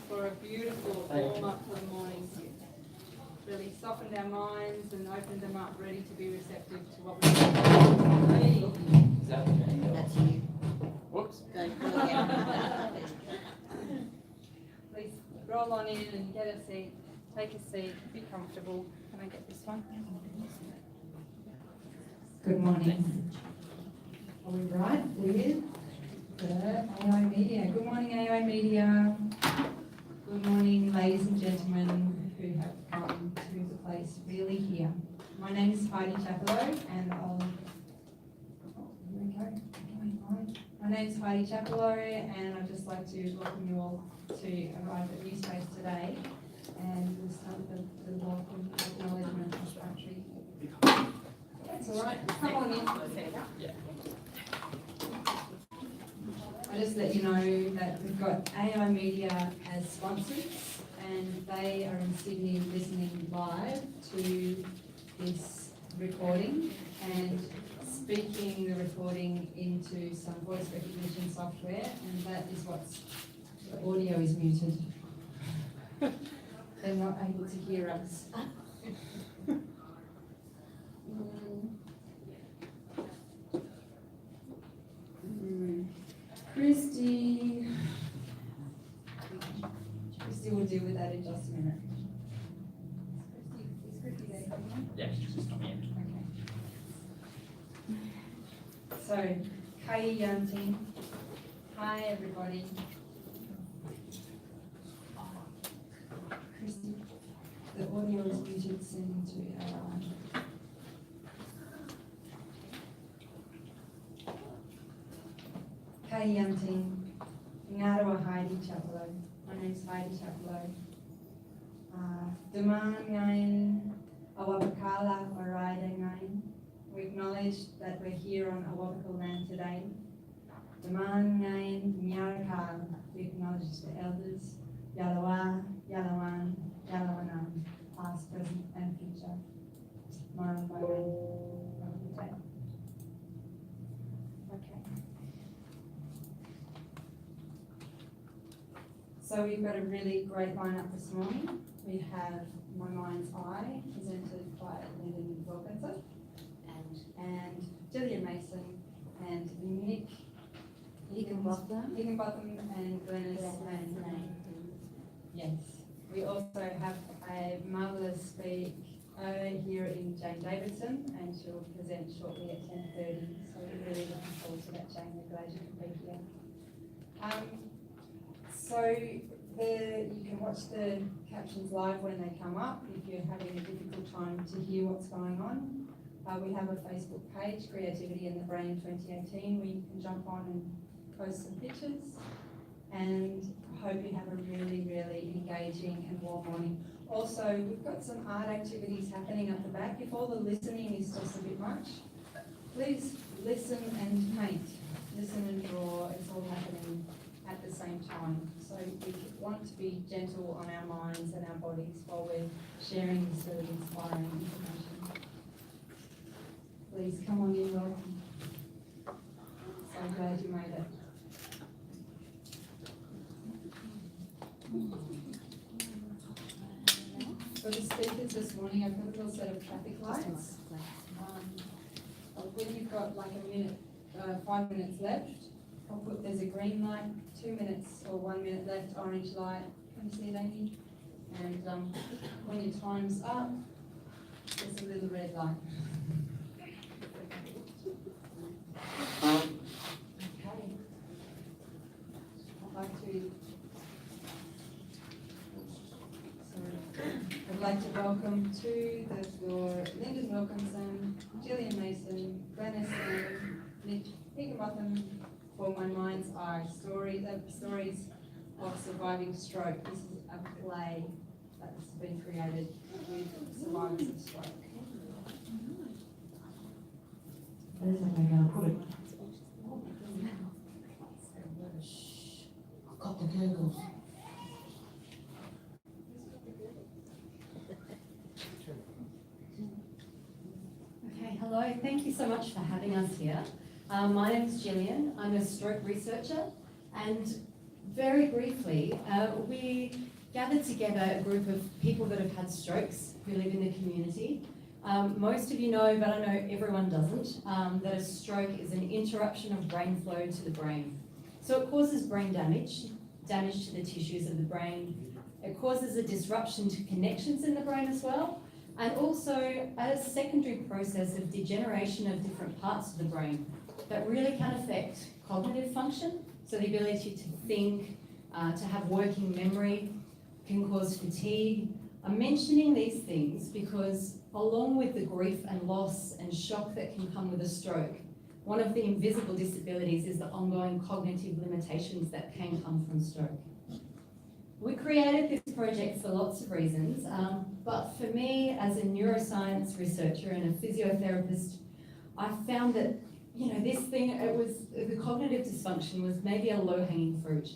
for a beautiful warm-up for the morning. Really softened our minds and opened them up, ready to be receptive to what we're doing. That's you. Whoops. Please roll on in and get a seat. Take a seat. Be comfortable. Can I get this one? Good morning. Are we right with the AI Media? Good morning, AI Media. Good morning, ladies and gentlemen who have come to the place really here. My name is Heidi Chapello, and My name is Heidi Chapello, and I'd just like to welcome you all to arrive at New Space today. And we'll start with the welcome acknowledgement of country. That's all right. Come on in. I just let you know that we've got AI Media as sponsors, and they are in Sydney listening live to this recording and speaking the recording into some voice recognition software, and that is what's the audio is muted. They're not able to hear us. Christy will deal with that in just a minute. Is Christy there? Yeah, she's just coming in. Okay. So, Kai Yanting. Hi everybody. Christy, the audio is muted, sending to our Kai Yanting. Ngarawa Heidi Chapello. My name's Heidi Chapello. Daman ngain awabakala waraida ngain. We acknowledge that we're here on Awabakal land today. Daman ngain miarakal. We acknowledge the elders. Yalawa, Yalawan, Yalawanam, past, present, and future. Maran Baran. Okay. So we've got a really great lineup this morning. We have My Mind's Eye, presented by Linden Wilkinson, and Gillian Mason, and Nick Higginbotham, and Glennis Lane. Yes. We also have a marvellous speaker here in Jane Davidson, and she'll present shortly at 10:30. So we're really looking forward to that, Jane. We're glad you can be here. You can watch the captions live when they come up if you're having a difficult time to hear what's going on. We have a Facebook page, Creativity in the Brain 2018, where you can jump on and post some pictures. And I hope you have a really, really engaging and warm morning. Also, we've got some art activities happening at the back. If all the listening is just a bit much, please listen and paint. Listen and draw. It's all happening at the same time. So we want to be gentle on our minds and our bodies while we're sharing this really inspiring information. Please come on in, welcome. So glad you made it. For the speakers this morning, I've got a little set of traffic lights. When you've got like 5 minutes left, I'll put there's a green light, 2 minutes or 1 minute left, orange light. Can you see it, Amy? And when your time's up, there's a little red light. Okay. I'd like to welcome to the floor Linden Wilkinson, Gillian Mason, Glennis Lane, Nick Higginbotham for My Mind's Eye, stories of surviving stroke. This is a play that's been created with survivors of stroke. That is okay, I'll put it. I've got the gurgles. Okay, hello. Thank you so much for having us here. My name is Gillian. I'm a stroke researcher, and very briefly, we gathered together a group of people that have had strokes who live in the community. Most of you know, but I know everyone doesn't, that a stroke is an interruption of brain flow to the brain. So it causes brain damage to the tissues of the brain. It causes a disruption to connections in the brain as well, and also a secondary process of degeneration of different parts of the brain that really can affect cognitive function. So the ability to think, to have working memory, can cause fatigue. I'm mentioning these things because along with the grief and loss and shock that can come with a stroke, one of the invisible disabilities is the ongoing cognitive limitations that can come from stroke. We created this project for lots of reasons, but for me as a neuroscience researcher and a physiotherapist, I found that this thing, the cognitive dysfunction was maybe a low-hanging fruit.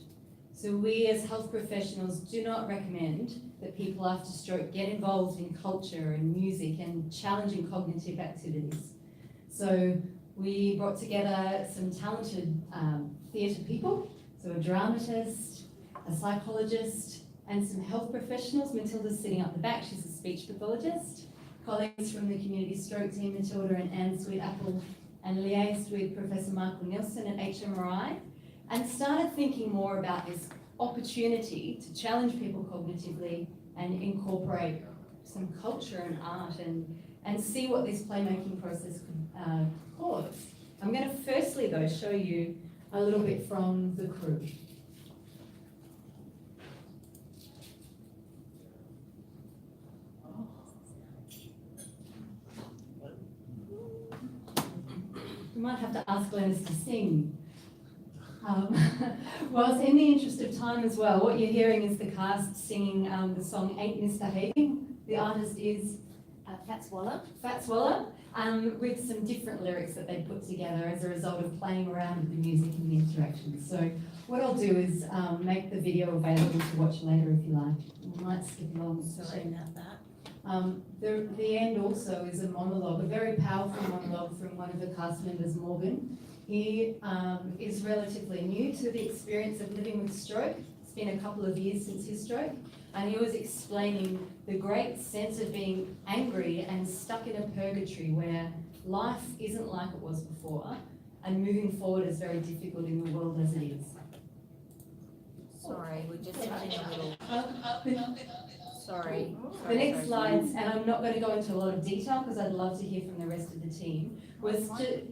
So we as health professionals do not recommend that people after stroke get involved in culture and music and challenging cognitive activities. So we brought together some talented theatre people, so a dramatist, a psychologist, and some health professionals. Matilda's sitting up the back, she's a speech pathologist. Colleagues from the community stroke team, Matilda and Anne Sweet-Apple, and liaised with Professor Michael Nielsen at HMRI, and started thinking more about this opportunity to challenge people cognitively and incorporate some culture and art and see what this playmaking process could cause. I'm going to firstly, though, show you a little bit from the crew. We might have to ask Glenys to sing. Well, in the interest of time as well, what you're hearing is the cast singing the song Ain't Misbehaving. The artist is Fats Waller. Fats Waller, with some different lyrics that they put together as a result of playing around with the music and the interactions. So what I'll do is make the video available to watch later if you like. We might skip along. Sorry about that. The end also is a monologue, a very powerful monologue from one of the cast members, Morgan. He is relatively new to the experience of living with stroke. It's been a couple of years since his stroke, and he was explaining the great sense of being angry and stuck in a purgatory where life isn't like it was before, and moving forward is very difficult in the world as it is. Sorry, we're just having a little. Sorry. The next slides, and I'm not going to go into a lot of detail because I'd love to hear from the rest of the team, was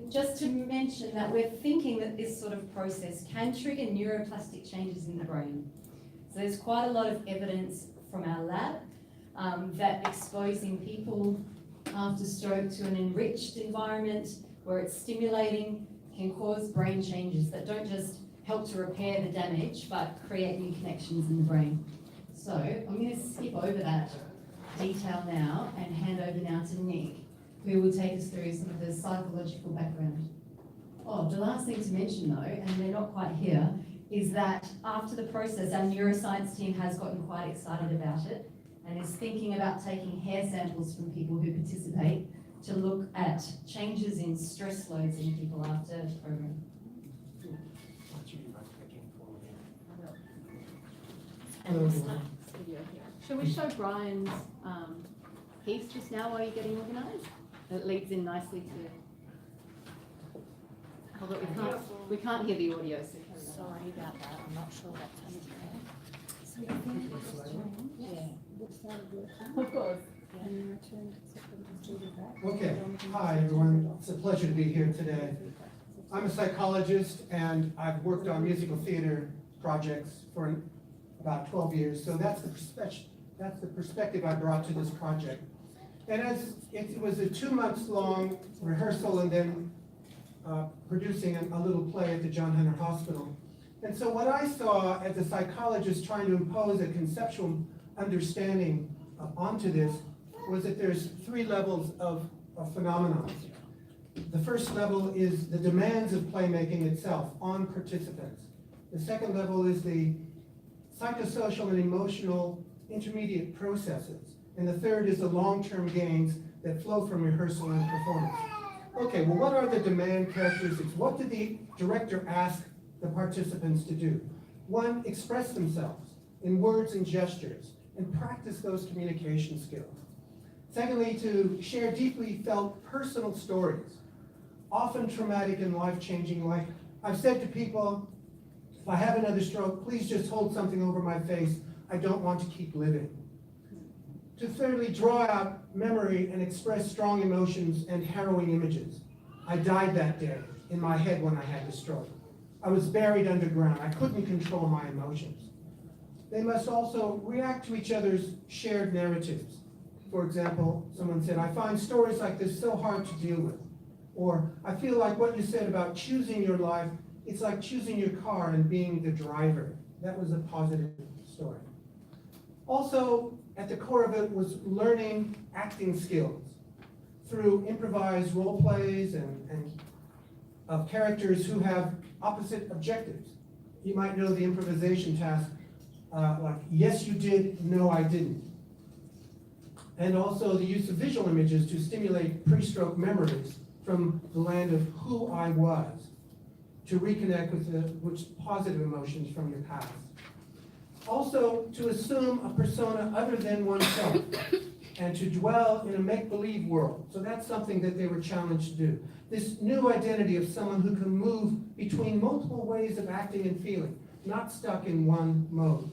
just to mention that we're thinking that this sort of process can trigger neuroplastic changes in the brain. So there's quite a lot of evidence from our lab that exposing people after stroke to an enriched environment where it's stimulating can cause brain changes that don't just help to repair the damage but create new connections in the brain. So I'm going to skip over that detail now and hand over now to Nick, who will take us through some of the psychological background. Oh, the last thing to mention though, and they're not quite here, is that after the process, our neuroscience team has gotten quite excited about it and is thinking about taking hair samples from people who participate to look at changes in stress loads in people after the program. Shall we show Brian's piece just now while you're getting organised? It leads in nicely to. Although we can't hear the audio, so carry on. Sorry about that. I'm not sure that's Of course. Okay, hi everyone. It's a pleasure to be here today. I'm a psychologist and I've worked on musical theater projects for about 12 years, so that's the perspective I brought to this project. And as it was a 2 months long rehearsal and then producing a little play at the John Hunter Hospital. And so what I saw as a psychologist trying to impose a conceptual understanding onto this was that there's 3 levels of phenomenon. The first level is the demands of playmaking itself on participants. The second level is the psychosocial and emotional intermediate processes. And the third is the long-term gains that flow from rehearsal and performance. Okay, well, what are the demand characteristics? What did the director ask the participants to do? one, express themselves in words and gestures and practice those communication skills. Secondly, to share deeply felt personal stories, often traumatic and life-changing. Like I've said to people, if I have another stroke, please just hold something over my face. I don't want to keep living. To thirdly, draw out memory and express strong emotions and harrowing images. I died that day in my head when I had the stroke. I was buried underground. I couldn't control my emotions. They must also react to each other's shared narratives. For example, someone said, I find stories like this so hard to deal with. Or, I feel like what you said about choosing your life, it's like choosing your car and being the driver. That was a positive story. Also, at the core of it was learning acting skills through improvised role plays and of characters who have opposite objectives. You might know the improvisation task, like, yes you did, no I didn't. And also the use of visual images to stimulate pre-stroke memories from the land of who I was, to reconnect with positive emotions from your past. Also, to assume a persona other than oneself, and to dwell in a make-believe world. So that's something that they were challenged to do. This new identity of someone who can move between multiple ways of acting and feeling, not stuck in one mode.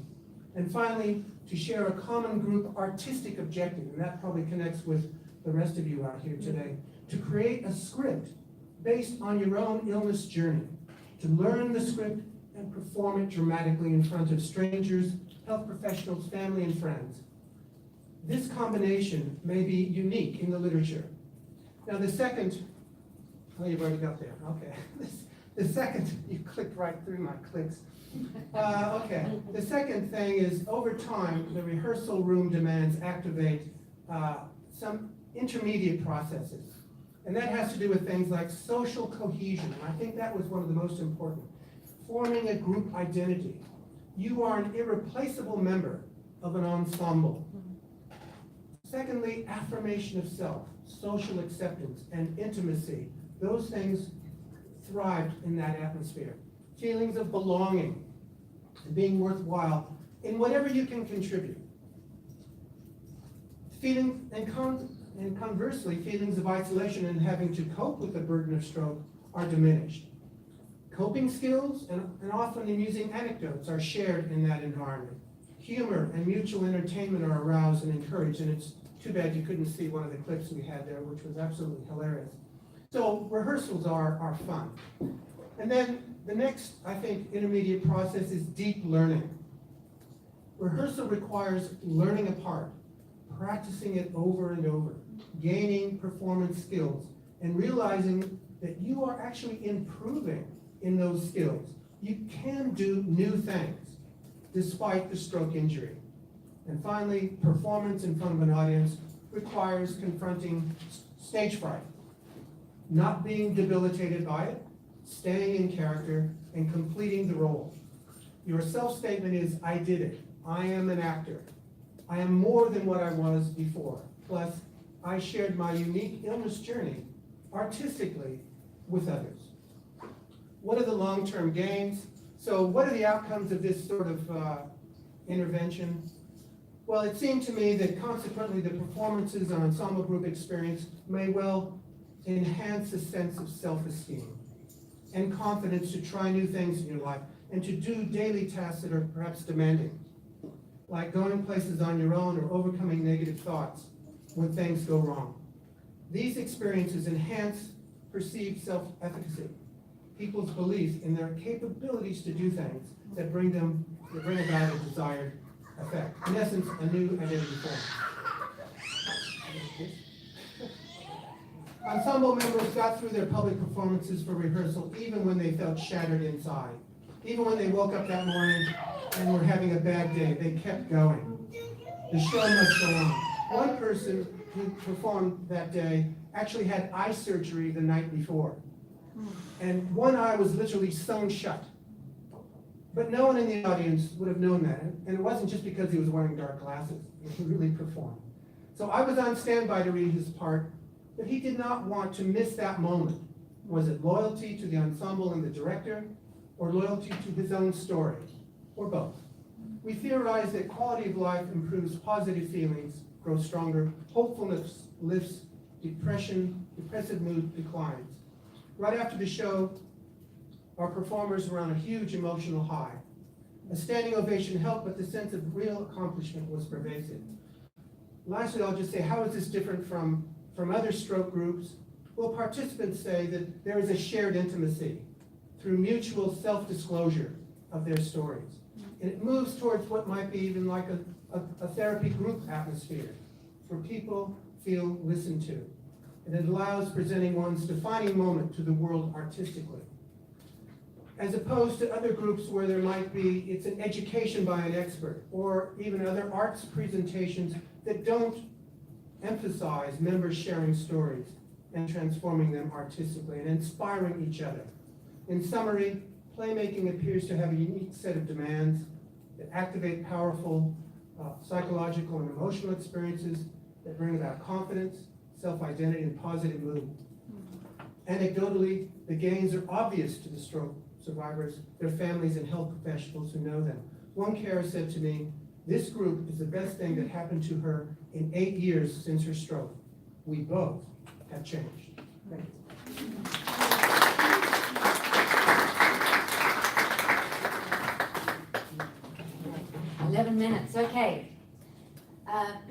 And finally, to share a common group artistic objective, and that probably connects with the rest of you out here today, to create a script based on your own illness journey, to learn the script and perform it dramatically in front of strangers, health professionals, family, and friends. This combination may be unique in the literature. Now the second, oh, you've already got there, okay. The second, you clicked right through my clicks. Okay, the second thing is, over time, the rehearsal room demands activate some intermediate processes. And that has to do with things like social cohesion, and I think that was one of the most important. Forming a group identity. You are an irreplaceable member of an ensemble. Secondly, affirmation of self, social acceptance, and intimacy. Those things thrived in that atmosphere. Feelings of belonging, and being worthwhile in whatever you can contribute. And conversely, feelings of isolation and having to cope with the burden of stroke are diminished. Coping skills and often amusing anecdotes are shared in that environment. Humor and mutual entertainment are aroused and encouraged, and it's too bad you couldn't see one of the clips we had there, which was absolutely hilarious. So rehearsals are fun. And then the next, I think, intermediate process is deep learning. Rehearsal requires learning a part, practicing it over and over, gaining performance skills, and realizing that you are actually improving in those skills. You can do new things despite the stroke injury. And finally, performance in front of an audience requires confronting stage fright, not being debilitated by it, staying in character, and completing the role. Your self-statement is, I did it. I am an actor. I am more than what I was before. Plus, I shared my unique illness journey artistically with others. What are the long-term gains? So what are the outcomes of this sort of intervention? Well, it seemed to me that consequently the performances and ensemble group experience may well enhance a sense of self-esteem and confidence to try new things in your life and to do daily tasks that are perhaps demanding, like going places on your own or overcoming negative thoughts when things go wrong. These experiences enhance perceived self-efficacy, people's belief in their capabilities to do things that bring about a desired effect. In essence, a new identity form. Ensemble members got through their public performances for rehearsal even when they felt shattered inside. Even when they woke up that morning and were having a bad day, they kept going. The show must go on. One person who performed that day actually had eye surgery the night before. And one eye was literally sewn shut. But no one in the audience would have known that. And it wasn't just because he was wearing dark glasses. He really performed. So I was on standby to read his part, but he did not want to miss that moment. Was it loyalty to the ensemble and the director, or loyalty to his own story? or both. We theorize that quality of life improves positive feelings, grows stronger, hopefulness lifts, depressive mood declines. Right after the show, our performers were on a huge emotional high. A standing ovation helped, but the sense of real accomplishment was pervasive. Lastly, I'll just say, how is this different from other stroke groups? Well, participants say that there is a shared intimacy through mutual self-disclosure of their stories. And it moves towards what might be even like a therapy group atmosphere, where people feel listened to. And it allows presenting one's defining moment to the world artistically. As opposed to other groups where there might be, it's an education by an expert, or even other arts presentations that don't emphasize members sharing stories and transforming them artistically and inspiring each other. In summary, playmaking appears to have a unique set of demands that activate powerful psychological and emotional experiences that bring about confidence, self-identity, and positive mood. Anecdotally, the gains are obvious to the stroke survivors, their families, and health professionals who know them. One carer said to me, "This group is the best thing that happened to her in 8 years since her stroke. We both have changed." Thank you. 11 minutes, okay.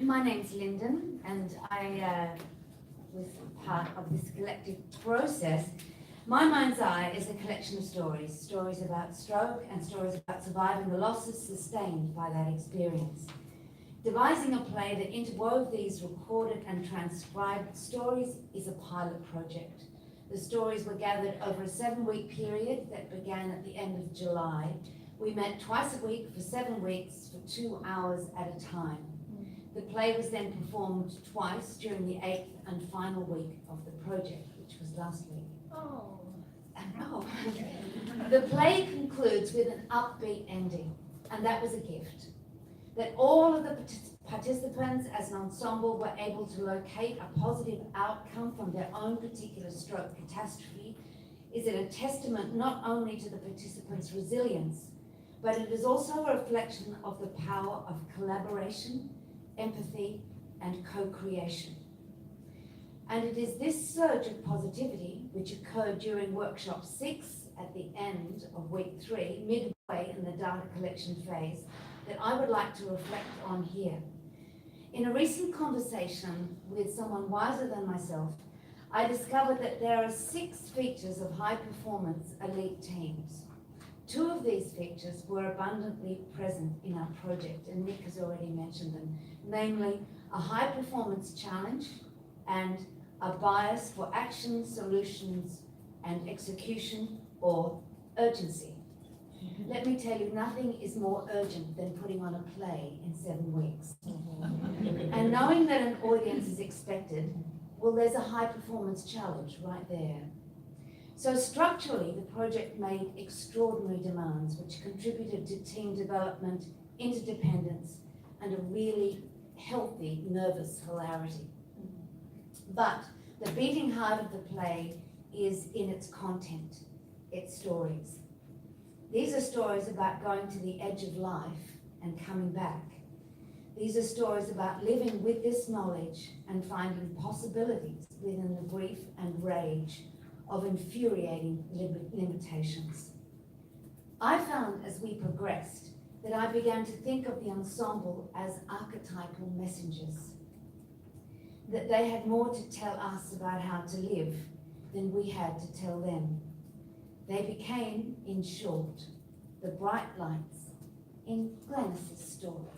My name's Linden, and I was part of this collective process. My Mind's Eye is a collection of stories, stories about stroke and stories about surviving the losses sustained by that experience. Devising a play that interwove these recorded and transcribed stories is a pilot project. The stories were gathered over a 7-week period that began at the end of July. We met twice a week for 7 weeks for 2 hours at a time. The play was then performed twice during the 8th and final week of the project, which was last week. Oh. Oh. The play concludes with an upbeat ending, and that was a gift. That all of the participants as an ensemble were able to locate a positive outcome from their own particular stroke catastrophe is a testament not only to the participants' resilience, but it is also a reflection of the power of collaboration, empathy, and co-creation. And it is this surge of positivity, which occurred during workshop 6 at the end of week 3, midway in the data collection phase, that I would like to reflect on here. In a recent conversation with someone wiser than myself, I discovered that there are 6 features of high performance elite teams. 2 of these features were abundantly present in our project, and Nick has already mentioned them, namely a high performance challenge and a bias for action, solutions, and execution, or urgency. Let me tell you, nothing is more urgent than putting on a play in 7 weeks. And knowing that an audience is expected, well, there's a high performance challenge right there. So structurally, the project made extraordinary demands, which contributed to team development, interdependence, and a really healthy nervous hilarity. But the beating heart of the play is in its content, its stories. These are stories about going to the edge of life and coming back. These are stories about living with this knowledge and finding possibilities within the grief and rage of infuriating limitations. I found as we progressed that I began to think of the ensemble as archetypal messengers, that they had more to tell us about how to live than we had to tell them. They became, in short, the bright lights in Glennis's story.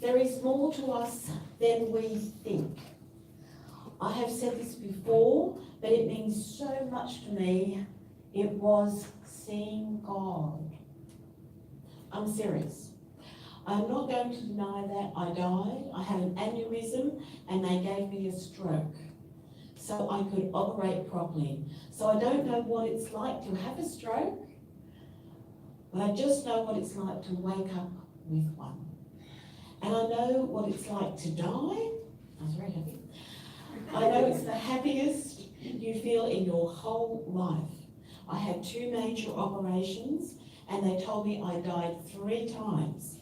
There is more to us than we think. I have said this before, but it means so much to me. It was seeing God. I'm serious. I'm not going to deny that I died. I had an aneurysm and they gave me a stroke so I could operate properly. So I don't know what it's like to have a stroke, but I just know what it's like to wake up with one. And I know what it's like to die. I was very happy. I know it's the happiest you feel in your whole life. I had 2 major operations and they told me I died 3 times.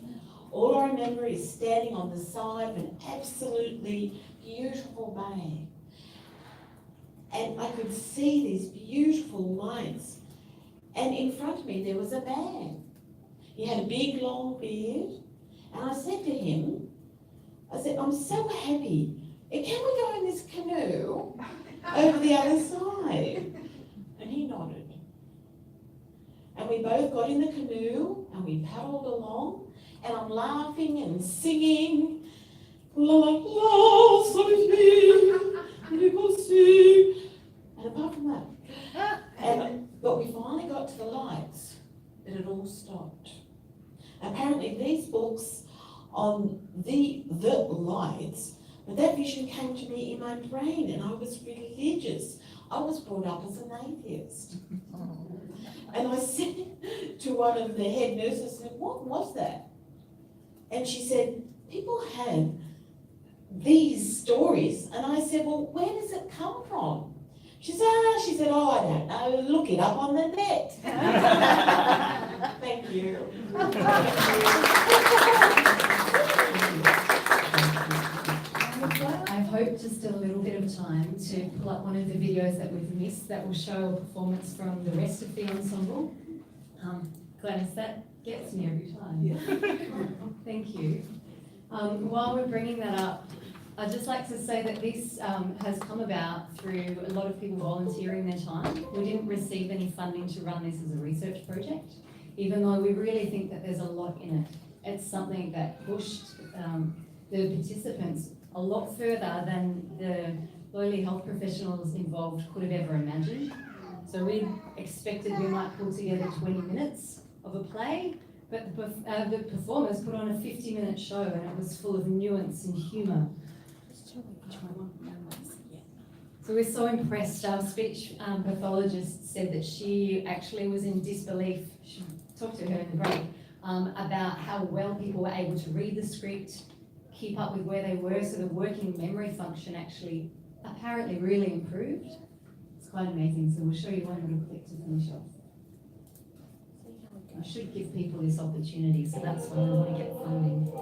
All I remember is standing on the side of an absolutely beautiful bay. And I could see these beautiful lights. And in front of me there was a man. He had a big long beard. And I said to him, I'm so happy. Can we go in this canoe over the other side? And he nodded. And we both got in the canoe and we paddled along. And I'm laughing and singing. La la la, and apart from that, but we finally got to the lights. It had all stopped. Apparently these books on the lights, but that vision came to me in my brain, and I was religious. I was brought up as an atheist. And I said to one of the head nurses, what was that? And she said, people have these stories. And I said, well, where does it come from? She said, oh, I don't know, look it up on the net. Thank you. I hope just a little bit of time to pull up one of the videos that we've missed that will show a performance from the rest of the ensemble. Glenys, that gets me every time. Yeah. Thank you. While we're bringing that up, I'd just like to say that this has come about through a lot of people volunteering their time. We didn't receive any funding to run this as a research project, even though we really think that there's a lot in it. It's something that pushed the participants a lot further than the lowly health professionals involved could have ever imagined. So we expected we might pull together 20 minutes of a play, but the performers put on a 50-minute show, and it was full of nuance and humour. So we're so impressed. Our speech pathologist said that she actually was in disbelief. She talked to her in the break about how well people were able to read the script, keep up with where they were, so the working memory function actually apparently really improved. It's quite amazing. So we'll show you one little clip to finish off. I should give people this opportunity, so that's why I want to get funding.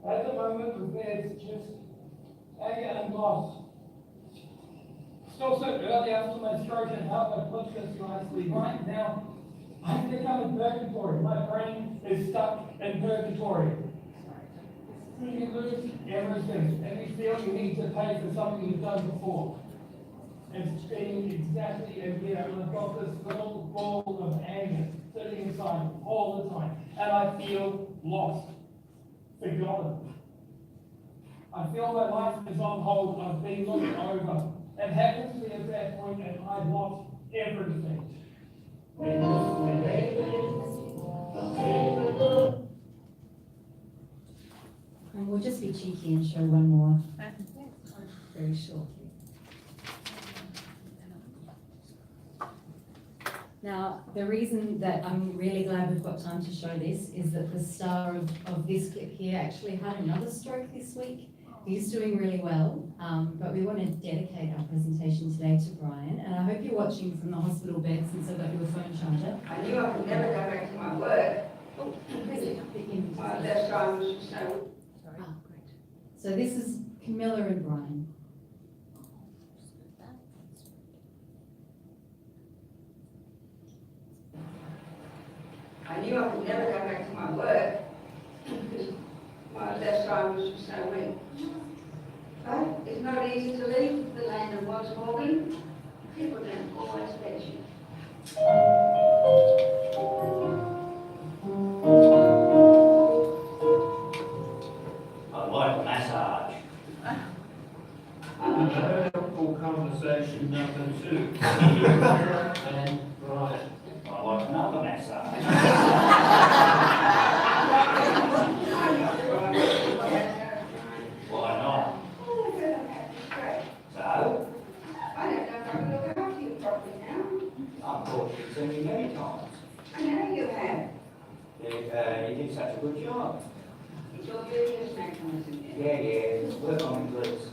At the moment, there's just anger and loss. Still so early after my stroke and how I put this nicely. Right now, I've become in purgatory. My brain is stuck in purgatory. You lose everything. Every feel you need to pay for something you've done before. It's been exactly a year, and I've got this little ball of anger sitting inside all the time, and I feel lost. Forgotten. I feel my life is on hold. I've been looked over. It happened to me at that point, and I lost everything. And we'll just be cheeky and show one more very shortly. Now, the reason that I'm really glad we've got time to show this is that the star of this clip here actually had another stroke this week, He's doing really well, but we want to dedicate our presentation today to Brian, and I hope you're watching from the hospital bed since I've got your phone charger. I knew I would never go back to my work. Oh, please pick up the image. My left arm was so. Ah, great. So this is Camilla and Brian. I knew I would never go back to my work because my left arm was so weak. But it's not easy to leave the land of once Morgan. People don't always let you. I'd like a massage. Helpful conversation number 2. And Brian. I'd like another massage. Why not? Oh, good, that's great. So, I don't know if I can look after you properly now. I've talked to you many times. I know you have. You did such a good job. It's your business mechanism. Yeah, work on it, please.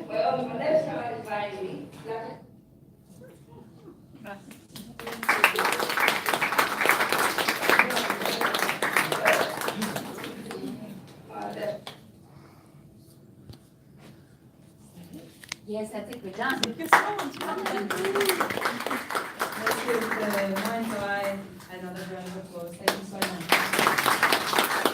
Well, my left side is lazy. Yes, I think we're done. Let's give the mind's eye another round of applause. Thank you so much.